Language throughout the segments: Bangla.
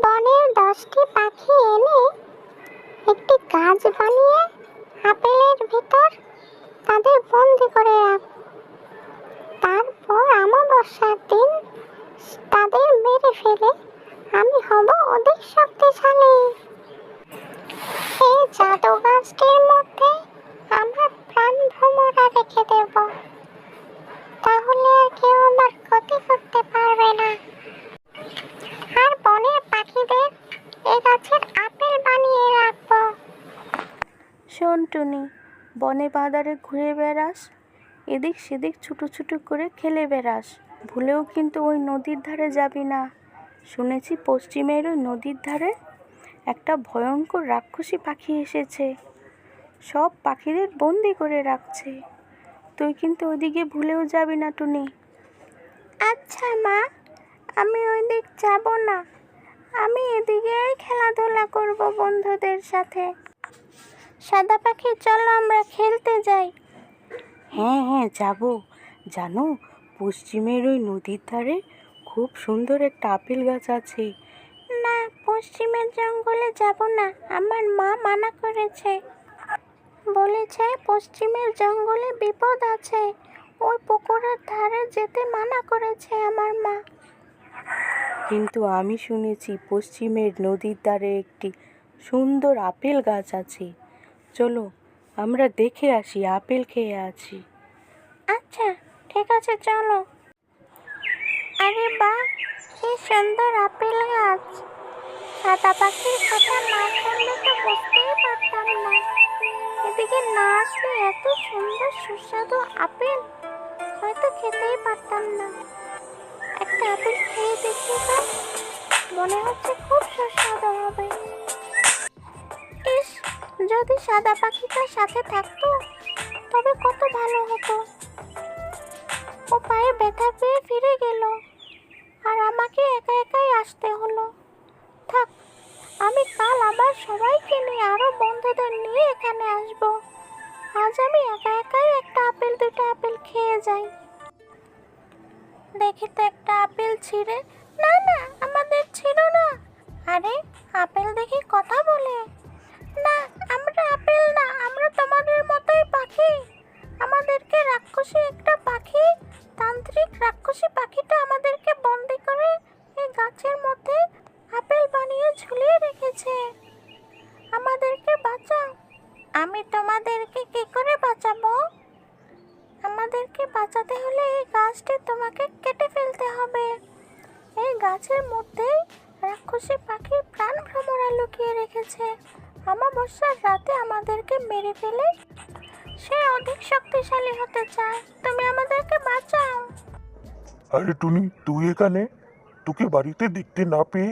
বনের 10টি পাখি এনে একটি গাছ বানিয়ে আপেলের ভিতর তাদের বন্দি করে রাখ। তারপর অমাবস্যার দিন তাদের মেরে ফেলে আমি হব অধিক শক্তিশালী। এই জাদু গাছটির মধ্যে আমার প্রাণ ভ্রমরা রেখে দেব, তাহলে আর কেউ আমার ক্ষতি করতে পারবে না। আর বনের পাখিদের এই গাছের আপেল বানিয়ে রাখবো। শোন টুনি, বনে বাজারে ঘুরে বেড়াস, এদিক সেদিক ছুটো ছুটো করে খেলে বেড়াস, ভুলেও কিন্তু ওই নদীর ধারে যাবি না। শুনেছি পশ্চিমের ওই নদীর ধারে একটা ভয়ঙ্কর রাক্ষসী পাখি এসেছে, সব পাখিদের বন্দি করে রাখছে। তুই কিন্তু ওইদিকে ভুলেও যাবি না টুনি। আচ্ছা মা, আমি ওই দিক যাব না, আমি এদিকেই খেলাধুলা করব বন্ধুদের সাথে। সাদা পাখি, চলো আমরা খেলতে যাই। হ্যাঁ হ্যাঁ যাব। জানো, পশ্চিমের ওই নদীর ধারে খুব সুন্দর একটা আপেল গাছ আছে। না, পশ্চিমের জঙ্গলে যাব না, আমার মা মানা করেছে। বলেছে পশ্চিমের জঙ্গলে বিপদ আছে, ওই পুকুরের ধারে যেতে মানা করেছে আমার মা। কিন্তু আমি শুনেছি পশ্চিমের নদীর ধারে একটি সুন্দর আপেল গাছ আছে। চলো আমরা দেখে আসি, আপেল খেয়ে আছি। আচ্ছা ঠিক আছে, চলো। আরে বাহ, কি সুন্দর আপেল গাছ! সাদা পাখির কথা না শুনলে তো বুঝতেই পারতাম না। এদিকে না আসলে এত সুন্দর সুস্বাদু আপেল হয়তো খেতেই পারতাম না। একটা আপেল খেয়ে দেখি তো, মনে হচ্ছে খুব সুস্বাদু হবে। ইস, যদি সাদা পাখিটার সাথে থাকতো তবে কত ভালো হতো। ও পায়ে ব্যথা পেয়ে ফিরে গেল, আর আমাকে একা একাই আসতে হলো। থাক, আমি কাল আবার সবাইকে নিয়ে আরো বন্ধুদের নিয়ে এখানে আসব। আজ আমি একা একাই একটা আপেল দুটো আপেল খেয়ে যাই। দেখি তো একটা আপেল ছিঁড়ে। না না, আমাদের ছিল না। আরে, আপেল দেখি কথা বলে। না, আমরা আপেল না, আমরা তোমাদের মতোই পাখি। আমাদেরকে রাক্ষসী একটা পাখি, তান্ত্রিক রাক্ষসী পাখিটা আমাদেরকে বন্দি করে এই গাছের মধ্যে আপেল বানিয়ে ঝুলিয়ে রেখেছে। আমাদেরকে বাঁচাও। আমি তোমাদেরকে কি করে বাঁচাবো? আমাদেরকে বাঁচাতে হলে এই গাছটি তোমাকে কেটে ফেলতে হবে। এই গাছের মধ্যেই রাক্ষসী পাখির প্রাণ ভ্রমরা লুকিয়ে রেখেছে। অমাবস্যার রাতে আমাদেরকে মেরে ফেলে সে অধিক শক্তিশালী হতে চায়। তুমি আমাদেরকে বাঁচাও। আরে টুনি, তুই এখানে? তোকে বাড়িতে দেখতে না পেয়ে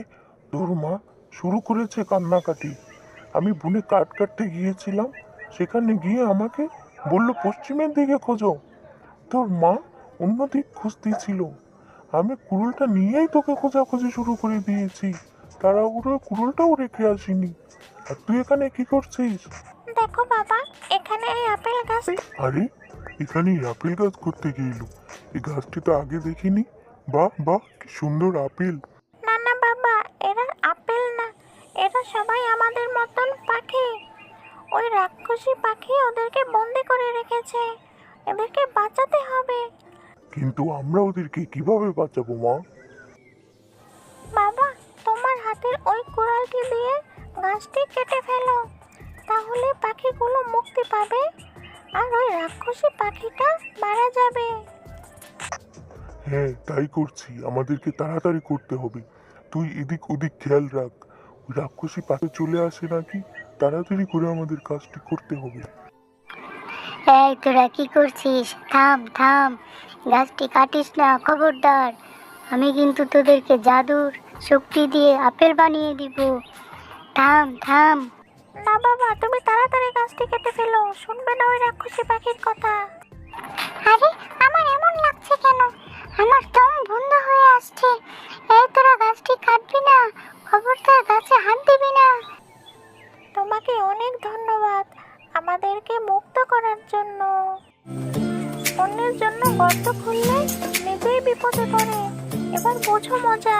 তোর মা শুরু করেছে কান্নাকাটি। আমি বনে কাঠ কাটতে গিয়েছিলাম, সেখানে গিয়ে আমাকে বলল পশ্চিমের দিকে খোঁজো। তোর মা অন্য দিক খুঁজতেছিল, আমি কুড়ুলটা নিয়েই তোকে খোঁজাখুঁজি শুরু করে দিয়েছি। তাড়াহুড়োয় কুড়ুলটাও রেখে আসিনি। আর তুই এখানে কি করছিস? দেখো বাবা, এখানে এই আপেল গাছ। আরে, এখানে এই আপেল গাছ করতে গেল? এই গাছটি তো আগে দেখিনি। বাহ বাহ, কি সুন্দর আপেল! না না বাবা, এরা আপেল না, এরা সবাই আমাদের মতন পাখি। ওই রাক্ষসী পাখি ওদেরকে বন্দি করে রেখেছে, এদেরকে বাঁচাতে হবে। কিন্তু আমরা ওদেরকে কিভাবে বাঁচাবো মা? বাবা, তোমার হাতের ওই কুড়ালটি দিয়ে গাছটি কেটে ফেলো, তাহলে পাখিগুলো মুক্তি পাবে আর ওই রাক্ষসী পাখিটা মারা যাবে। হ্যাঁ, তাই করছি। আমাদেরকে তাড়াতাড়ি করতে হবে। তুই এদিক ওদিক খেয়াল রাখ, ওই রাক্ষসী পাখি চলে আসে নাকি। তাড়াতাড়ি করে আমাদের কাজটি করতে হবে। এই তোরা কি করছিস? থাম থাম, গাছটি কাটিস না, খবরদার। আমি কিন্তু তোদেরকে জাদুর শক্তি দিয়ে আপেল বানিয়ে দিব। থাম থাম। না বাবা, তুমি তাড়াতাড়ি গাছটি কেটে ফেলো, শুনবে না ওই রাক্ষসী পাখির কথা। আরে, আমার এমন লাগছে কেন? আমার দম বন্ধ হয়ে আসছে। এই তোরা গাছটি কাটবি না, খবরদার গাছে হাত দিবি না। তোমাকে অনেক ধন্যবাদ আমাদেরকে মুক্ত করার জন্য। অন্যের জন্য গর্ত খুললে নিজেই বিপদে পড়ে, এবার বোঝো মজা।